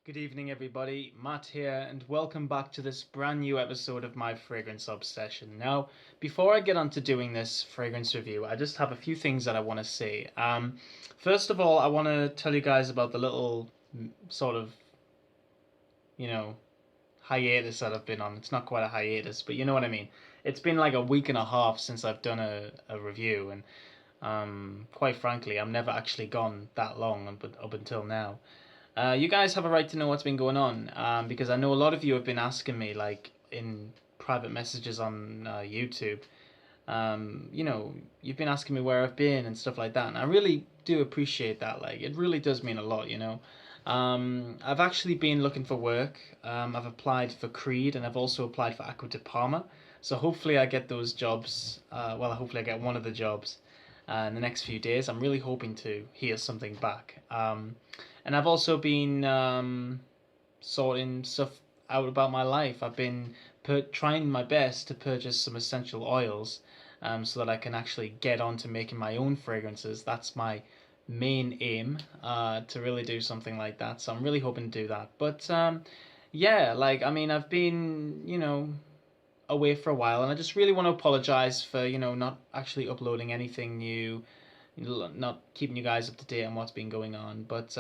Good evening, everybody. Matt here, and welcome back to this brand new episode of my fragrance obsession. Now, before I get on to doing this fragrance review, I just have a few things that I want to say. First of all, I want to tell you guys about the little sort of, you know, hiatus that I've been on. It's not quite a hiatus, but you know what I mean. It's been like a week and a half since I've done a review, and quite frankly, I've never actually gone that long up until now. You guys have a right to know what's been going on, because I know a lot of you have been asking me, like in private messages on YouTube. You've been asking me where I've been and stuff like that, and I really do appreciate that. Like, it really does mean a lot. I've actually been looking for work. I've applied for Creed, and I've also applied for Aqua de Parma. So hopefully I get those jobs. Hopefully I get one of the jobs in the next few days. I'm really hoping to hear something back. And I've also been sorting stuff out about my life. I've been trying my best to purchase some essential oils so that I can actually get on to making my own fragrances. That's my main aim, to really do something like that. So I'm really hoping to do that. But yeah, I've been, away for a while, and I just really want to apologize for, not actually uploading anything new, not keeping you guys up to date on what's been going on. But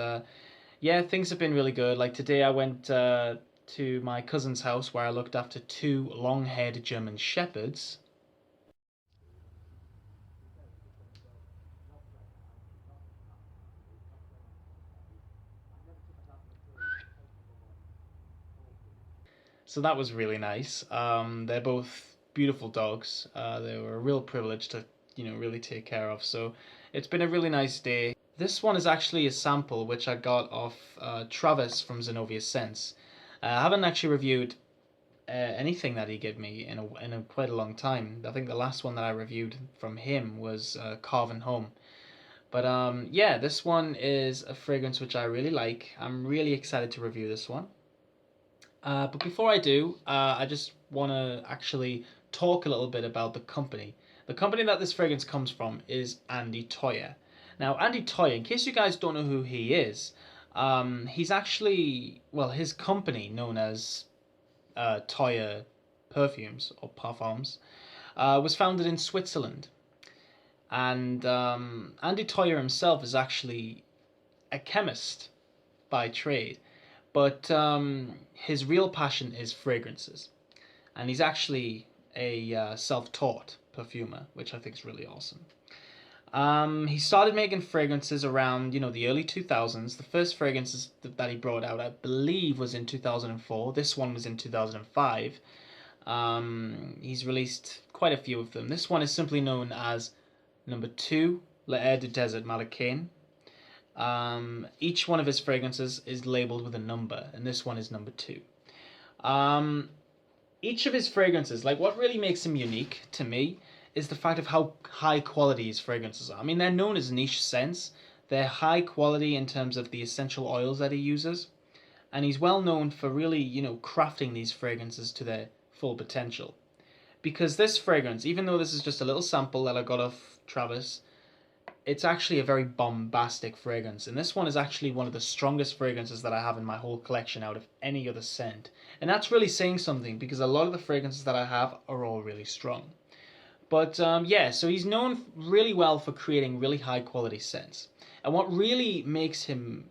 yeah, things have been really good. Like today, I went to my cousin's house where I looked after two long-haired German shepherds. So that was really nice. They're both beautiful dogs. They were a real privilege to, really take care of. So it's been a really nice day. This one is actually a sample which I got off Travis from Zenobia Sense. I haven't actually reviewed anything that he gave me in quite a long time. I think the last one that I reviewed from him was Carven Home. But yeah, this one is a fragrance which I really like. I'm really excited to review this one. But before I do, I just want to actually talk a little bit about the company. The company that this fragrance comes from is Andy Toyer. Now, Andy Toyer, in case you guys don't know who he is, he's actually, well, his company, known as Toyer Perfumes or Parfums, was founded in Switzerland. And Andy Toyer himself is actually a chemist by trade, but his real passion is fragrances, and he's actually a self-taught perfumer, which I think is really awesome. He started making fragrances around, the early 2000s. The first fragrances that he brought out, I believe, was in 2004. This one was in 2005. He's released quite a few of them. This one is simply known as number 2, L'Air du Desert Marocain. Each one of his fragrances is labeled with a number, and this one is number 2. Each of his fragrances, like what really makes him unique to me, is the fact of how high quality his fragrances are. I mean, they're known as niche scents. They're high quality in terms of the essential oils that he uses, and he's well known for really, crafting these fragrances to their full potential. Because this fragrance, even though this is just a little sample that I got off Travis, it's actually a very bombastic fragrance, and this one is actually one of the strongest fragrances that I have in my whole collection out of any other scent. And that's really saying something, because a lot of the fragrances that I have are all really strong. But yeah, so he's known really well for creating really high quality scents. And what really makes him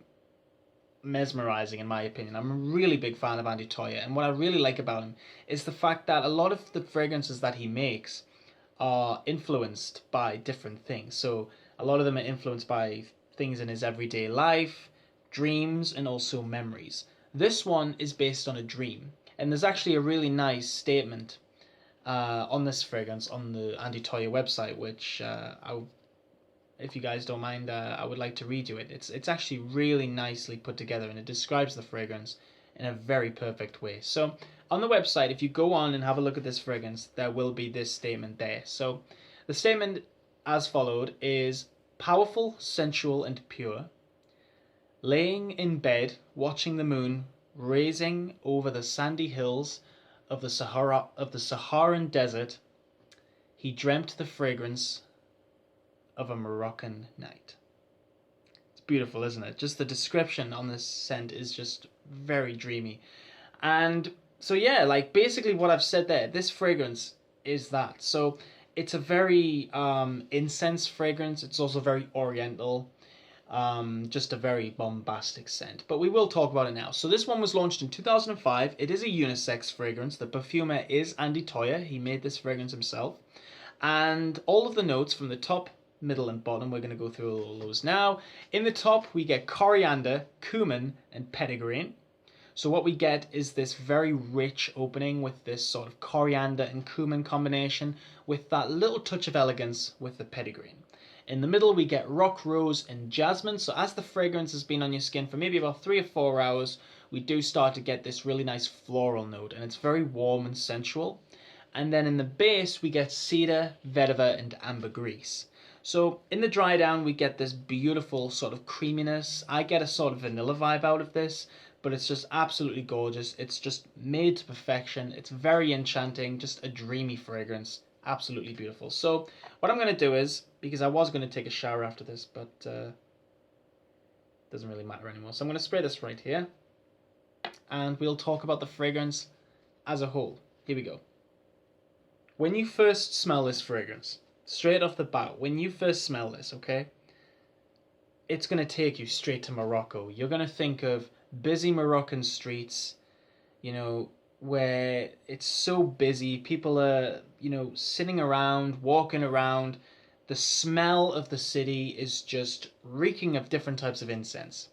mesmerizing, in my opinion, I'm a really big fan of Andy Toyer, and what I really like about him is the fact that a lot of the fragrances that he makes are influenced by different things. So a lot of them are influenced by things in his everyday life, dreams, and also memories. This one is based on a dream, and there's actually a really nice statement on this fragrance on the Andy Toyer website, which if you guys don't mind, I would like to read you it. It's actually really nicely put together, and it describes the fragrance in a very perfect way. So on the website, if you go on and have a look at this fragrance, there will be this statement there. So the statement as followed is: powerful, sensual, and pure. Laying in bed, watching the moon rising over the sandy hills of the Saharan desert, he dreamt the fragrance of a Moroccan night. It's beautiful, isn't it? Just the description on this scent is just very dreamy. And so yeah, like basically what I've said there, this fragrance is that. So it's a very incense fragrance. It's also very oriental. Just a very bombastic scent. But we will talk about it now. So this one was launched in 2005. It is a unisex fragrance. The perfumer is Andy Toyer. He made this fragrance himself. And all of the notes from the top, middle, and bottom, we're going to go through all those now. In the top, we get coriander, cumin, and petitgrain. So what we get is this very rich opening with this sort of coriander and cumin combination with that little touch of elegance with the petitgrain. In the middle, we get rock, rose, and jasmine. So as the fragrance has been on your skin for maybe about 3 or 4 hours, we do start to get this really nice floral note, and it's very warm and sensual. And then in the base, we get cedar, vetiver, and ambergris. So in the dry down, we get this beautiful sort of creaminess. I get a sort of vanilla vibe out of this, but it's just absolutely gorgeous. It's just made to perfection. It's very enchanting, just a dreamy fragrance. Absolutely beautiful. So what I'm going to do is, because I was going to take a shower after this, but doesn't really matter anymore. So I'm going to spray this right here, and we'll talk about the fragrance as a whole. Here we go. When you first smell this fragrance, straight off the bat, when you first smell this, okay, it's going to take you straight to Morocco. You're going to think of busy Moroccan streets, you know, where it's so busy. People are, you know, sitting around, walking around. The smell of the city is just reeking of different types of incense.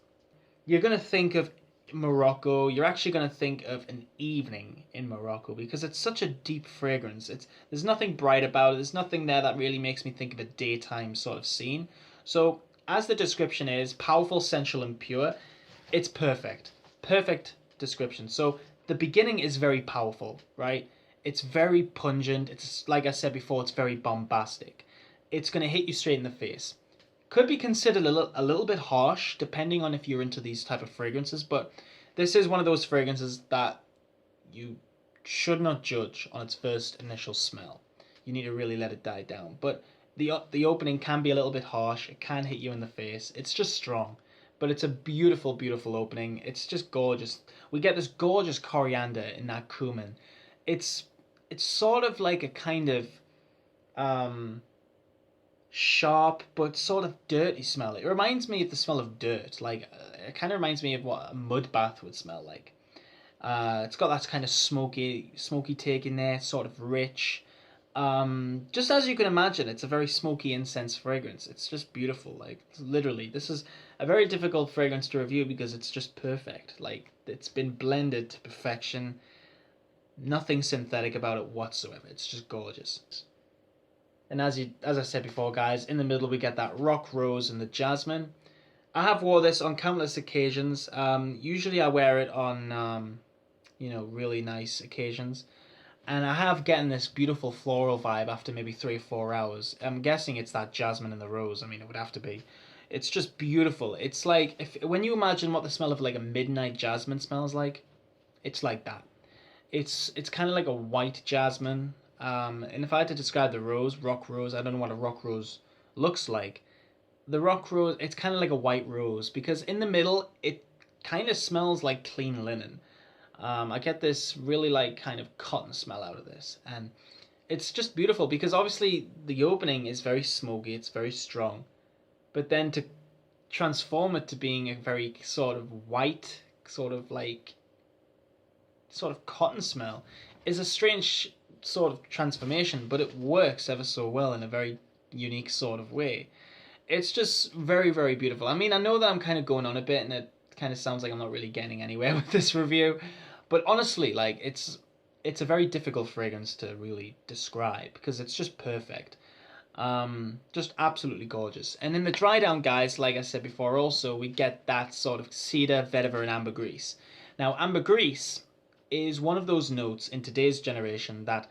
You're going to think of Morocco. You're actually going to think of an evening in Morocco because it's such a deep fragrance. There's nothing bright about it. There's nothing there that really makes me think of a daytime sort of scene. So as the description is, powerful, sensual, and pure, it's perfect. Perfect description. So the beginning is very powerful, right? It's very pungent. It's, like I said before, it's very bombastic. It's going to hit you straight in the face. Could be considered a little bit harsh, depending on if you're into these type of fragrances, but this is one of those fragrances that you should not judge on its first initial smell. You need to really let it die down. But the opening can be a little bit harsh. It can hit you in the face. It's just strong. But it's a beautiful, beautiful opening. It's just gorgeous. We get this gorgeous coriander in that cumin. It's sort of like a kind of sharp but sort of dirty smell. It reminds me of the smell of dirt. Like it kind of reminds me of what a mud bath would smell like. It's got that kind of smoky take in there, sort of rich. Just as you can imagine, it's a very smoky incense fragrance. It's just beautiful. Like literally, this is a very difficult fragrance to review because it's just perfect. Like it's been blended to perfection. Nothing synthetic about it whatsoever. It's just gorgeous. And as I said before, guys, in the middle we get that rock, rose, and the jasmine. I have wore this on countless occasions. Usually I wear it on, you know, really nice occasions. And I have getting this beautiful floral vibe after maybe 3 or 4 hours. I'm guessing it's that jasmine and the rose. I mean, it would have to be. It's just beautiful. It's like, when you imagine what the smell of like a midnight jasmine smells like, it's like that. It's kind of like a white jasmine. And if I had to describe the rose, rock rose, I don't know what a rock rose looks like. The rock rose, it's kind of like a white rose because in the middle, it kind of smells like clean linen. I get this really like kind of cotton smell out of this, and it's just beautiful because obviously the opening is very smoky, it's very strong, but then to transform it to being a very sort of white, sort of cotton smell is a strange sort of transformation, but it works ever so well in a very unique sort of way. It's just very, very beautiful. I mean, I know that I'm kind of going on a bit and it kind of sounds like I'm not really getting anywhere with this review, but honestly, like it's a very difficult fragrance to really describe because it's just perfect. Just absolutely gorgeous. And in the dry down, guys, like I said before, also we get that sort of cedar, vetiver, and ambergris. Now, ambergris is one of those notes in today's generation that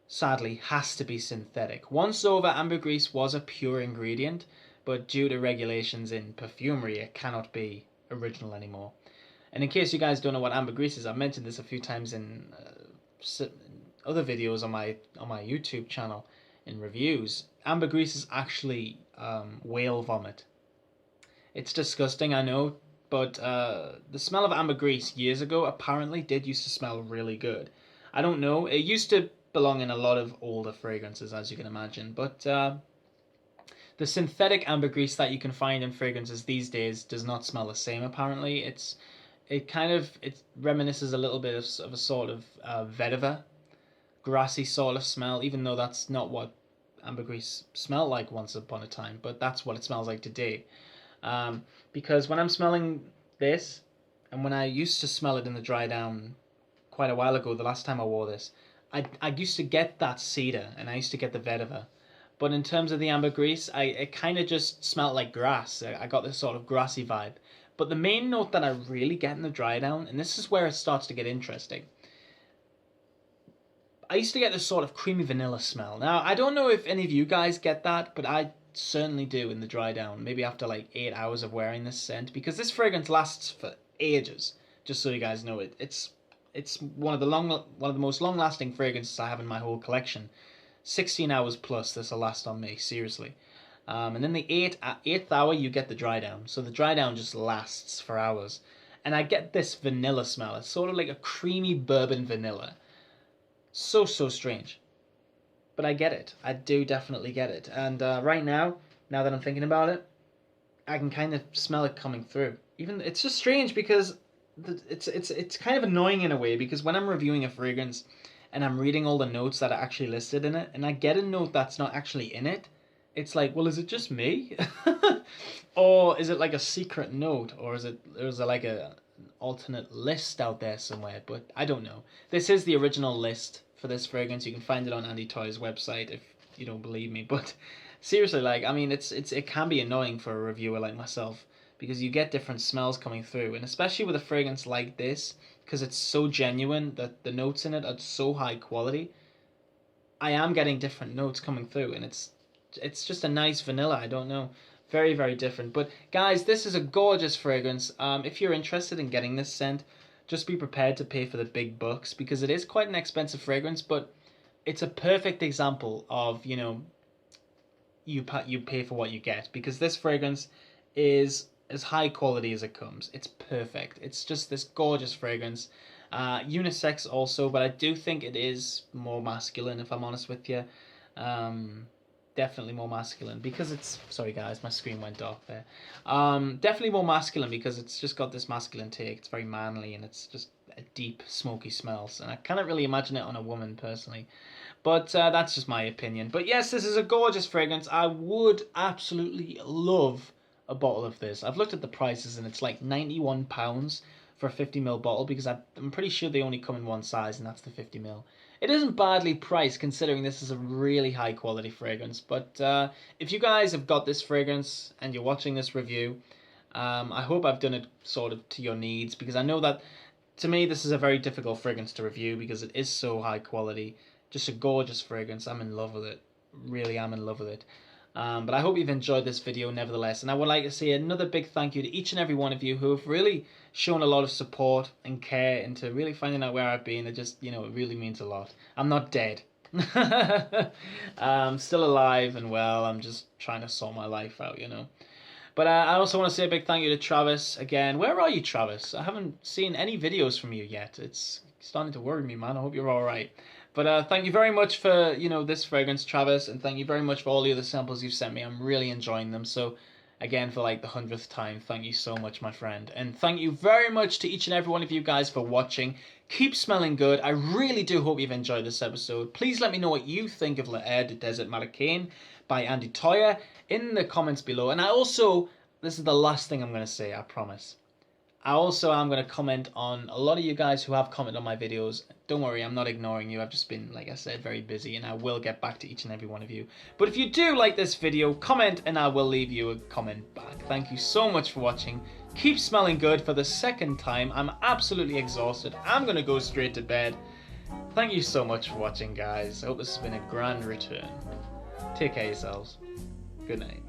sadly has to be synthetic. Once over, ambergris was a pure ingredient, but due to regulations in perfumery, it cannot be original anymore. And in case you guys don't know what ambergris is, I've mentioned this a few times in other videos on my YouTube channel in reviews. Ambergris is actually whale vomit. It's disgusting, I know, but the smell of ambergris years ago apparently did used to smell really good. I don't know. It used to belong in a lot of older fragrances, as you can imagine, but the synthetic ambergris that you can find in fragrances these days does not smell the same. Apparently, it reminisces a little bit of a sort of vetiver, grassy sort of smell, even though that's not what ambergris smelled like once upon a time, but that's what it smells like today. Because when I'm smelling this, and when I used to smell it in the dry down quite a while ago, the last time I wore this, I used to get that cedar and I used to get the vetiver. But in terms of the ambergris, it kind of just smelled like grass. I got this sort of grassy vibe. But the main note that I really get in the dry down, and this is where it starts to get interesting, I used to get this sort of creamy vanilla smell. Now, I don't know if any of you guys get that, but I certainly do in the dry down. Maybe after like 8 hours of wearing this scent, because this fragrance lasts for ages. Just so you guys know, it's one of the most long-lasting fragrances I have in my whole collection. 16 hours plus this will last on me, seriously. And then the eighth hour you get the dry down. So the dry down just lasts for hours. And I get this vanilla smell. It's sort of like a creamy bourbon vanilla. So strange. But I get it. I do definitely get it. And right now that I'm thinking about it, I can kind of smell it coming through. Even it's just strange because it's kind of annoying in a way, because when I'm reviewing a fragrance and I'm reading all the notes that are actually listed in it, and I get a note that's not actually in it, it's like, well, is it just me? Or is it like a secret note? Or is it like an alternate list out there somewhere? But I don't know. This is the original list for this fragrance. You can find it on Andy Toy's website if you don't believe me. But seriously, like, I mean, it can be annoying for a reviewer like myself, because you get different smells coming through, and especially with a fragrance like this, because it's so genuine, that the notes in it are so high quality, I am getting different notes coming through, and it's just a nice vanilla. I don't know, very, very different. But guys, this is a gorgeous fragrance. If you're interested in getting this scent, just be prepared to pay for the big bucks, because it is quite an expensive fragrance, but it's a perfect example of, you know, you pay for what you get, because this fragrance is as high quality as it comes. It's perfect. It's just this gorgeous fragrance. Unisex also, but I do think it is more masculine, if I'm honest with you. Definitely more masculine, because it's... Sorry guys, my screen went off there. Definitely more masculine, because it's just got this masculine take. It's very manly, and it's just a deep, smoky smells. And I cannot really imagine it on a woman, personally. But that's just my opinion. But yes, this is a gorgeous fragrance. I would absolutely love a bottle of this. I've looked at the prices, and it's like £91 for a 50ml bottle, because I'm pretty sure they only come in one size, and that's the 50ml. It isn't badly priced, considering this is a really high quality fragrance. But if you guys have got this fragrance and you're watching this review, I hope I've done it sort of to your needs, because I know that to me this is a very difficult fragrance to review, because it is so high quality. Just a gorgeous fragrance. I'm in love with it. Really am in love with it. But I hope you've enjoyed this video nevertheless, and I would like to say another big thank you to each and every one of you who have really shown a lot of support and care into really finding out where I've been. It just, you know, it really means a lot. I'm not dead. I'm still alive and well. I'm just trying to sort my life out, you know. But I also want to say a big thank you to Travis again. Where are you, Travis? I haven't seen any videos from you yet. It's starting to worry me, man. I hope you're all right. But thank you very much for, you know, this fragrance, Travis, and thank you very much for all the other samples you've sent me. I'm really enjoying them. So, again, for like the 100th time, thank you so much, my friend. And thank you very much to each and every one of you guys for watching. Keep smelling good. I really do hope you've enjoyed this episode. Please let me know what you think of La Air de Desert Marocain by Andy Toya in the comments below. And I also, this is the last thing I'm going to say, I promise. I also am going to comment on a lot of you guys who have commented on my videos. Don't worry, I'm not ignoring you. I've just been, like I said, very busy, and I will get back to each and every one of you. But if you do like this video, comment, and I will leave you a comment back. Thank you so much for watching. Keep smelling good for the second time. I'm absolutely exhausted. I'm going to go straight to bed. Thank you so much for watching, guys. I hope this has been a grand return. Take care of yourselves. Good night.